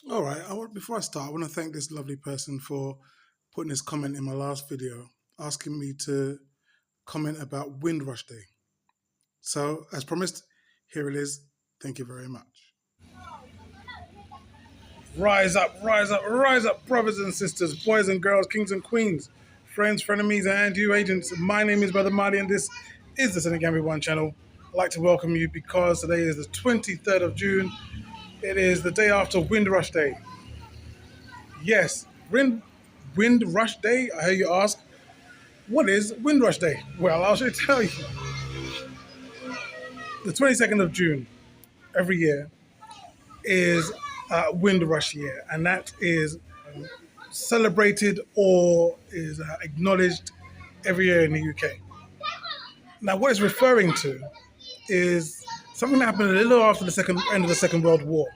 All right. Before I start, I want to thank this lovely person for putting this comment in my last video, asking me to comment about Windrush Day. So, as promised, here it is. Thank you very much. Rise up, rise up, rise up, brothers and sisters, boys and girls, kings and queens, friends, frenemies, and you agents. My name is Brother Marty, and this is the SENEGAMBIA One channel. I'd like to welcome you because today is the 23rd of June. It is the day after Windrush Day. Yes, Windrush Day. I hear you ask, what is Windrush Day? Well, I'll should tell you. The 22nd of June every year is Windrush year, and that is celebrated or is acknowledged every year in the UK. Now, what it's referring to is something that happened a little after the end of the Second World War.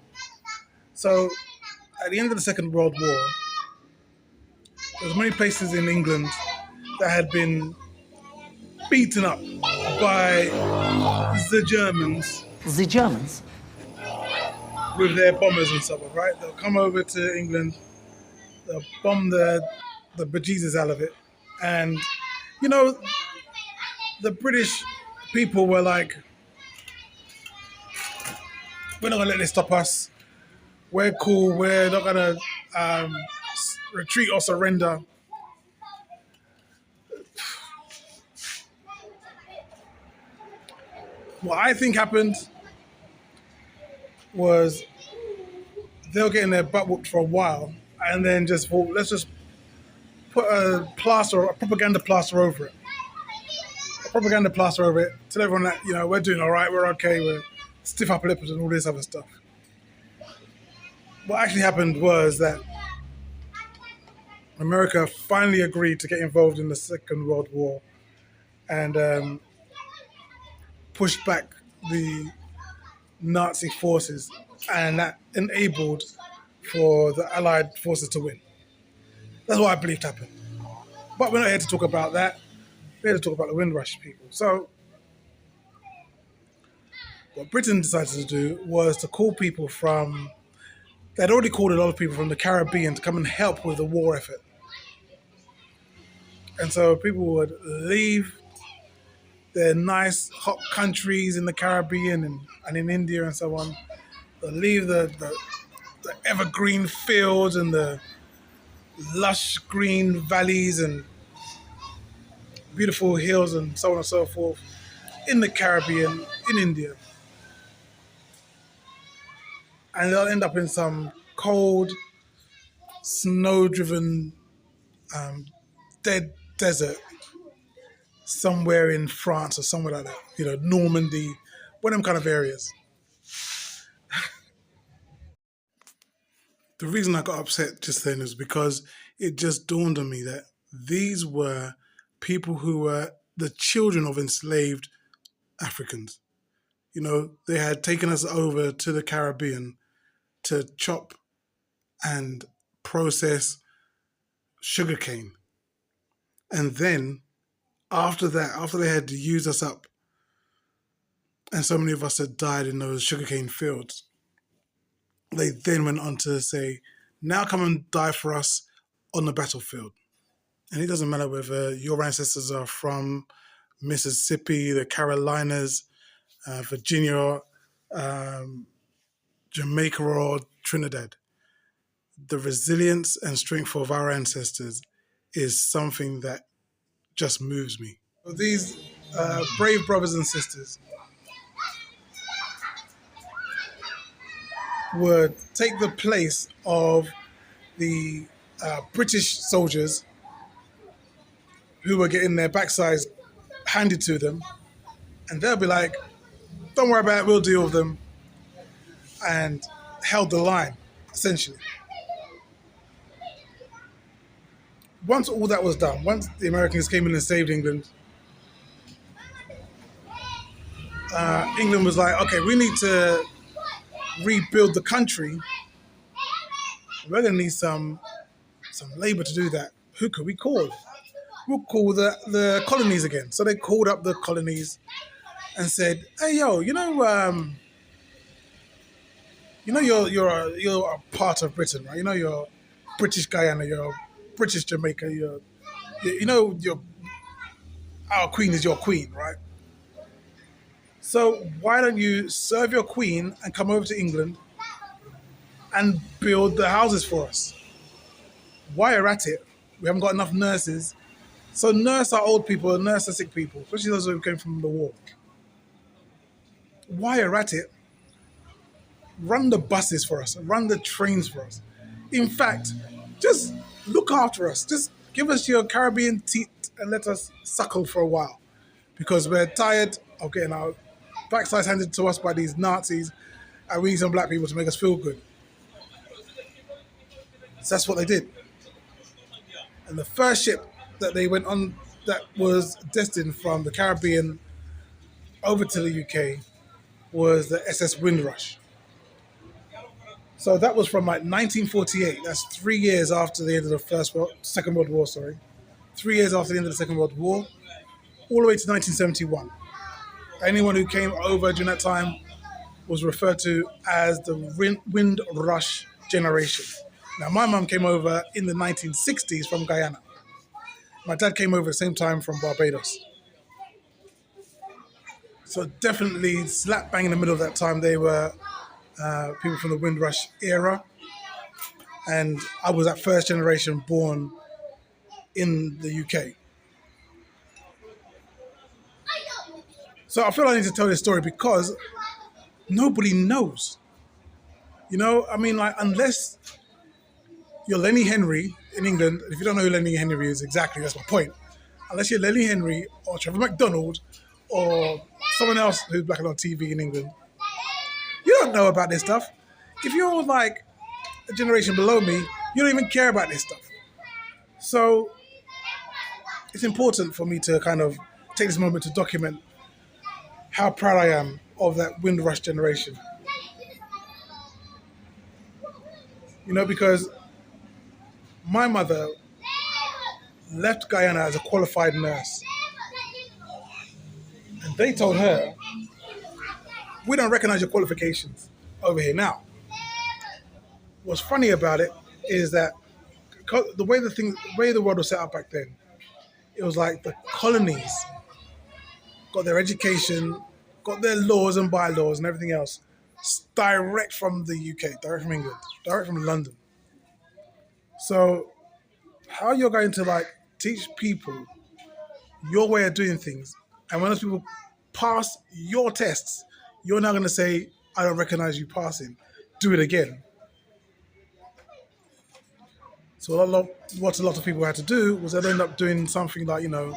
So, at the end of the Second World War, there was many places in England that had been beaten up by the Germans. The Germans? With their bombers and stuff, right? They'll come over to England, they'll bomb the bejesus out of it. And, you know, the British people were like, we're not going to let this stop us. We're cool. We're not going to retreat or surrender. What I think happened was they were getting their butt whooped for a while and then just thought, let's just put a propaganda plaster over it. A propaganda plaster over it. Tell everyone that, you know, we're doing all right, we're okay, we're stiff upper lips and all this other stuff. What actually happened was that America finally agreed to get involved in the Second World War and pushed back the Nazi forces, and that enabled for the Allied forces to win. That's what I believed happened. But we're not here to talk about that. We're here to talk about the Windrush people. So what Britain decided to do was to call people from, they'd already called a lot of people from the Caribbean to come and help with the war effort. And so people would leave their nice hot countries in the Caribbean and in India and so on. They'll leave the evergreen fields and the lush green valleys and beautiful hills and so on and so forth in the Caribbean, in India. And they'll end up in some cold, snow-driven, dead desert somewhere in France or somewhere like that, you know, Normandy, one of them kind of areas. The reason I got upset just then is because it just dawned on me that these were people who were the children of enslaved Africans. You know, they had taken us over to the Caribbean to chop and process sugarcane. And then after that, after they had used us up, and so many of us had died in those sugarcane fields, they then went on to say, now come and die for us on the battlefield. And it doesn't matter whether your ancestors are from Mississippi, the Carolinas, Virginia, Jamaica, or Trinidad. The resilience and strength of our ancestors is something that just moves me. These brave brothers and sisters would take the place of the British soldiers who were getting their backsides handed to them, and they'll be like, don't worry about it, we'll deal with them, and held the line, essentially. Once all that was done, once the Americans came in and saved England, England was like, okay, we need to rebuild the country. We're going to need some labor to do that. Who could we call? We'll call the colonies again. So they called up the colonies and said, hey, yo, you know, You know, you're a part of Britain, right? You know, you're British Guyana, you're British Jamaica, you know, our queen is your queen, right? So why don't you serve your queen and come over to England and build the houses for us? While you're at it, we haven't got enough nurses. So nurse our old people, nurse our sick people, especially those who came from the war. While you're at it, run the buses for us, run the trains for us. In fact, just look after us. Just give us your Caribbean teeth and let us suckle for a while. Because we're tired of getting our backsides handed to us by these Nazis and we need some black people to make us feel good. So that's what they did. And the first ship that they went on that was destined from the Caribbean over to the UK was the SS Windrush. So that was from like 1948. That's 3 years after the end of the Second World War. Sorry, 3 years after the end of the Second World War, all the way to 1971. Anyone who came over during that time was referred to as the Windrush generation. Now, my mum came over in the 1960s from Guyana. My dad came over at the same time from Barbados. So definitely slap bang in the middle of that time, they were people from the Windrush era. And I was that first generation born in the UK. So I feel I need to tell this story because nobody knows. You know, I mean, like, unless you're Lenny Henry in England, if you don't know who Lenny Henry is, exactly, that's my point. Unless you're Lenny Henry or Trevor McDonald or someone else who's black and on TV in England, you don't know about this stuff. If you're like a generation below me, you don't even care about this stuff. So it's important for me to kind of take this moment to document how proud I am of that Windrush generation. You know, because my mother left Guyana as a qualified nurse. And they told her, we don't recognize your qualifications over here now. What's funny about it is that the way the world was set up back then, it was like the colonies got their education, got their laws and bylaws and everything else direct from the UK, direct from England, direct from London. So how you're going to like teach people your way of doing things, and when those people pass your tests, you're now going to say, I don't recognize you passing, do it again. So what a lot of people had to do was they'd end up doing something like, you know,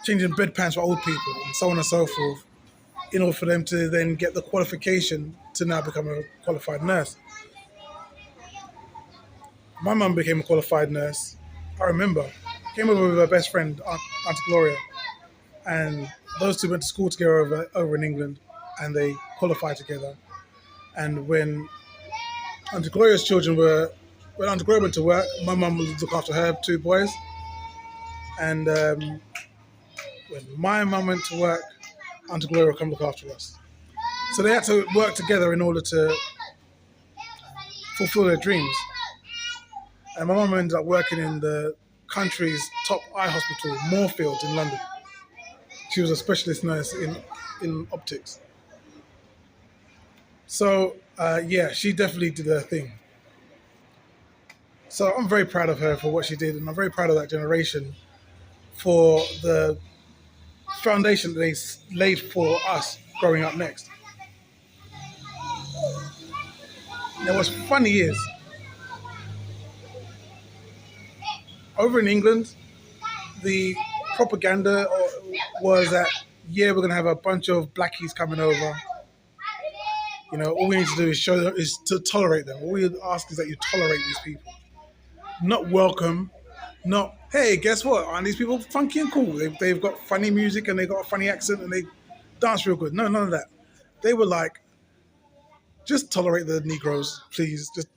changing bedpans for old people and so on and so forth, in order for them to then get the qualification to now become a qualified nurse. My mum became a qualified nurse. I remember, came over with her best friend, Auntie Gloria, and those two went to school together over in England, and they qualified together. And when Auntie Gloria's children were, when Auntie Gloria went to work, my mum would look after her two boys. And when my mum went to work, Auntie Gloria would come look after us. So they had to work together in order to fulfill their dreams. And my mum ended up working in the country's top eye hospital, Moorfield in London. She was a specialist nurse in optics. So, yeah, she definitely did her thing. So I'm very proud of her for what she did, and I'm very proud of that generation for the foundation that they laid for us growing up next. Now, what's funny is, over in England, the propaganda was that, yeah, we're going to have a bunch of blackies coming over. You know, all we need to do is to tolerate them. All we ask is that you tolerate these people. Not welcome, not, hey, guess what? Aren't these people funky and cool? They've got funny music and they got a funny accent and they dance real good. No, none of that. They were like, just tolerate the Negroes, please. Just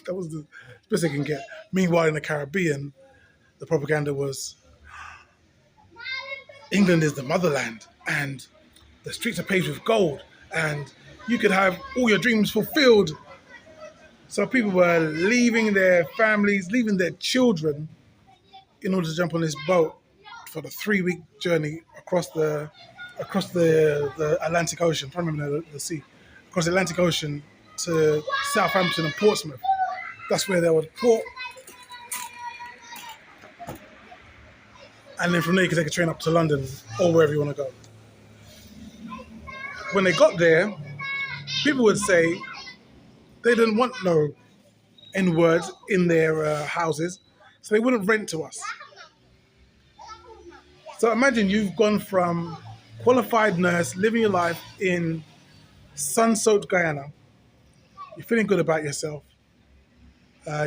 that was the best they can get. Meanwhile, in the Caribbean, the propaganda was, England is the motherland and the streets are paved with gold and you could have all your dreams fulfilled. So people were leaving their families, leaving their children in order to jump on this boat for the 3-week journey across the Atlantic Ocean. I'm trying to remember the sea. Across the Atlantic Ocean to Southampton and Portsmouth. That's where they would port. And then from there you could take a train up to London or wherever you want to go. When they got there, people would say they didn't want no N-words in their houses, so they wouldn't rent to us. So imagine you've gone from qualified nurse, living your life in sun-soaked Guyana. You're feeling good about yourself.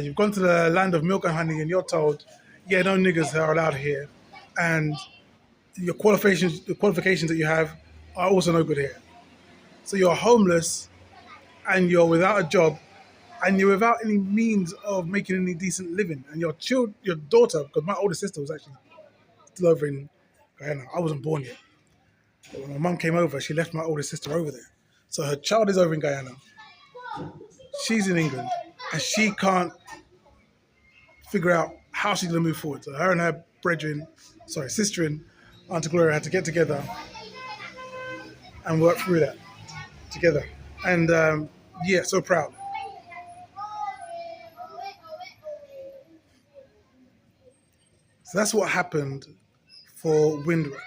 You've gone to the land of milk and honey and you're told, yeah, no niggers are allowed here. And your qualifications, the qualifications that you have are also no good here. So you're homeless and you're without a job and you're without any means of making any decent living. And your daughter, because my older sister was actually still over in Guyana. I wasn't born yet. But when my mum came over, she left my older sister over there. So her child is over in Guyana. She's in England and she can't figure out how she's going to move forward. So her and her sister and Auntie Gloria had to get together and work through that together. And so proud. So that's what happened for Windrush.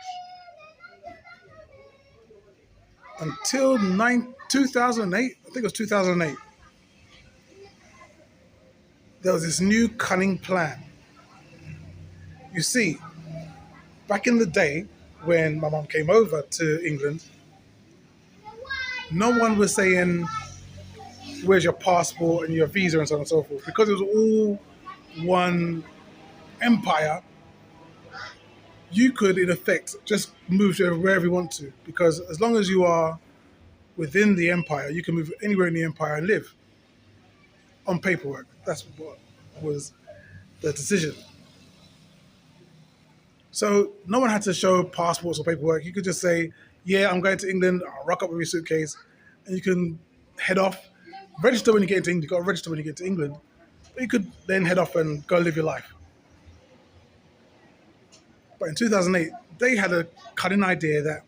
Until 2008, I think it was 2008, there was this new cunning plan. You see, back in the day when my mom came over to England, no one was saying, where's your passport and your visa and so on and so forth. Because it was all one empire, you could, in effect, just move to wherever you want to. Because as long as you are within the empire, you can move anywhere in the empire and live on paperwork. That's what was the decision. So no one had to show passports or paperwork. You could just say, yeah, I'm going to England. I'll rock up with your suitcase. And you can head off. Register when you get into England. You've got to register when you get to England. But you could then head off and go live your life. But in 2008, they had a cunning idea that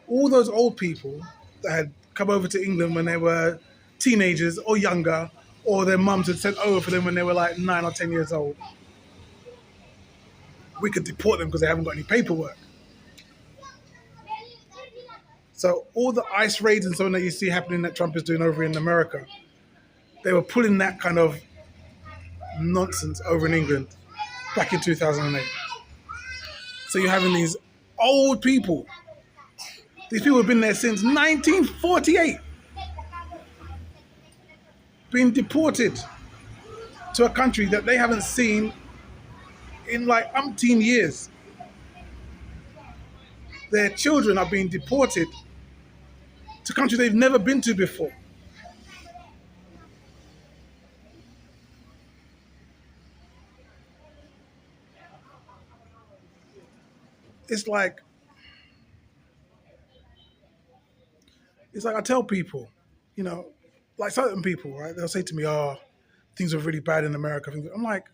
all those old people that had come over to England when they were teenagers or younger, or their mums had sent over for them when they were like 9 or 10 years old, we could deport them because they haven't got any paperwork. So all the ICE raids and so on that you see happening that Trump is doing over in America, they were pulling that kind of nonsense over in England back in 2008. So you're having these old people. These people have been there since 1948, being deported to a country that they haven't seen in like umpteen years. Their children are being deported to countries they've never been to before. It's like I tell people, like certain people, right? They'll say to me, "Oh, things are really bad in America." I'm like,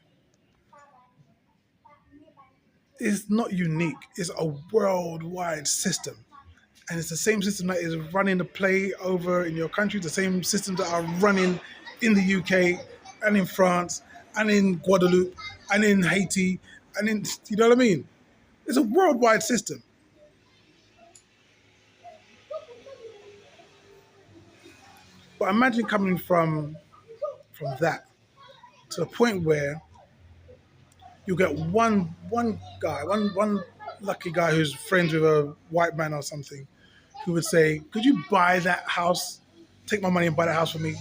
it's not unique. It's a worldwide system. And it's the same system that is running the play over in your country, the same systems that are running in the UK and in France and in Guadeloupe and in Haiti and in, you know what I mean? It's a worldwide system. But imagine coming from that to a point where you get one guy, one lucky guy who's friends with a white man or something, who would say, could you buy that house? Take my money and buy that house for me.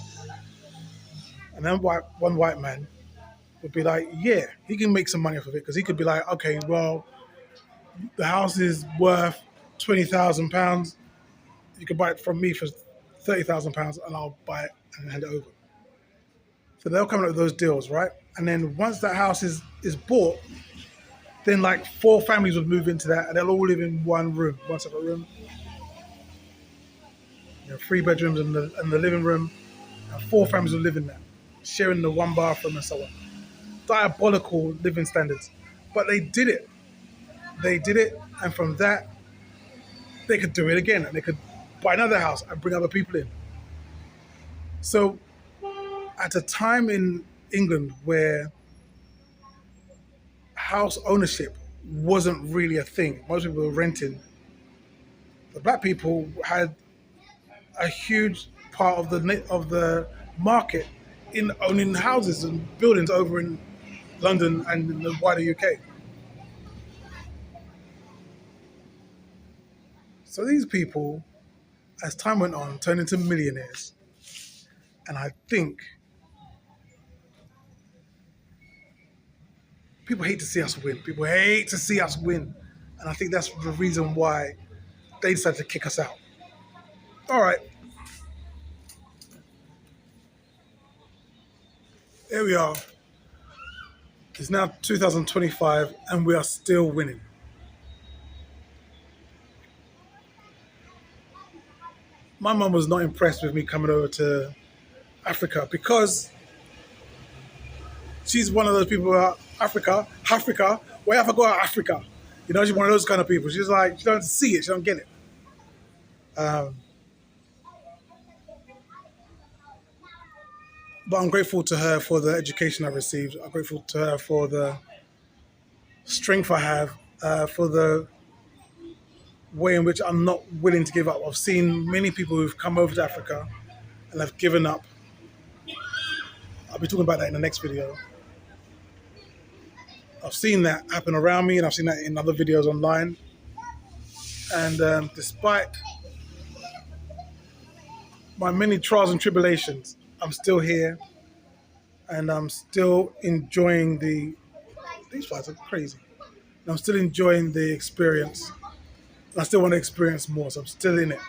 And then one white man would be like, yeah, he can make some money off of it. Because he could be like, okay, well, the house is worth £20,000. You can buy it from me for £30,000 and I'll buy it and hand it over. So they'll come up with those deals, right? And then once that house is bought, then like 4 families would move into that and they'll all live in one room, one separate room. 3 bedrooms and the living room, and 4 families would live in there, sharing the 1 bathroom and so on. Diabolical living standards. But they did it. They did it, and from that, they could do it again, and they could buy another house and bring other people in. So at a time in England where house ownership wasn't really a thing, most people were renting, the black people had a huge part of the market in owning houses and buildings over in London and in the wider UK. So these people, as time went on, turned into millionaires. And I think people hate to see us win. People hate to see us win. And I think that's the reason why they decided to kick us out. All right. Here we are. It's now 2025 and we are still winning. My mum was not impressed with me coming over to Africa because she's one of those people who are Africa, where have I go out Africa? You know, she's one of those kind of people. She's like, she don't see it, she don't get it. But I'm grateful to her for the education I received. I'm grateful to her for the strength I have, for the way in which I'm not willing to give up. I've seen many people who've come over to Africa and have given up. I'll be talking about that in the next video. I've seen that happen around me, and I've seen that in other videos online. And despite my many trials and tribulations, I'm still here, and I'm still enjoying these flights are crazy. And I'm still enjoying the experience. I still want to experience more, so I'm still in it.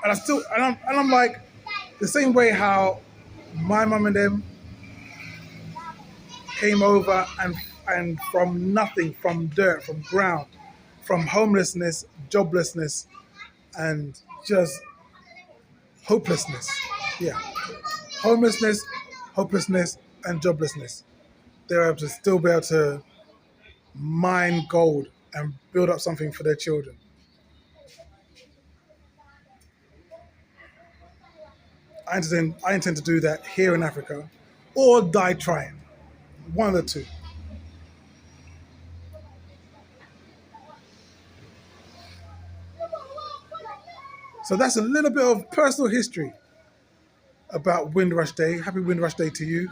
And I'm like, the same way how my mum and them came over and from nothing, from dirt, from ground, from homelessness, joblessness, and just hopelessness. Yeah. Homelessness, hopelessness, and joblessness. They're able to still be able to mine gold and build up something for their children. I intend to do that here in Africa or die trying. One of the two. So that's a little bit of personal history about Windrush Day. Happy Windrush Day to you.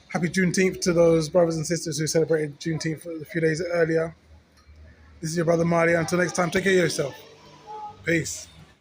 Happy Juneteenth to those brothers and sisters who celebrated Juneteenth a few days earlier. This is your brother Marley. Until next time, take care of yourself. Peace.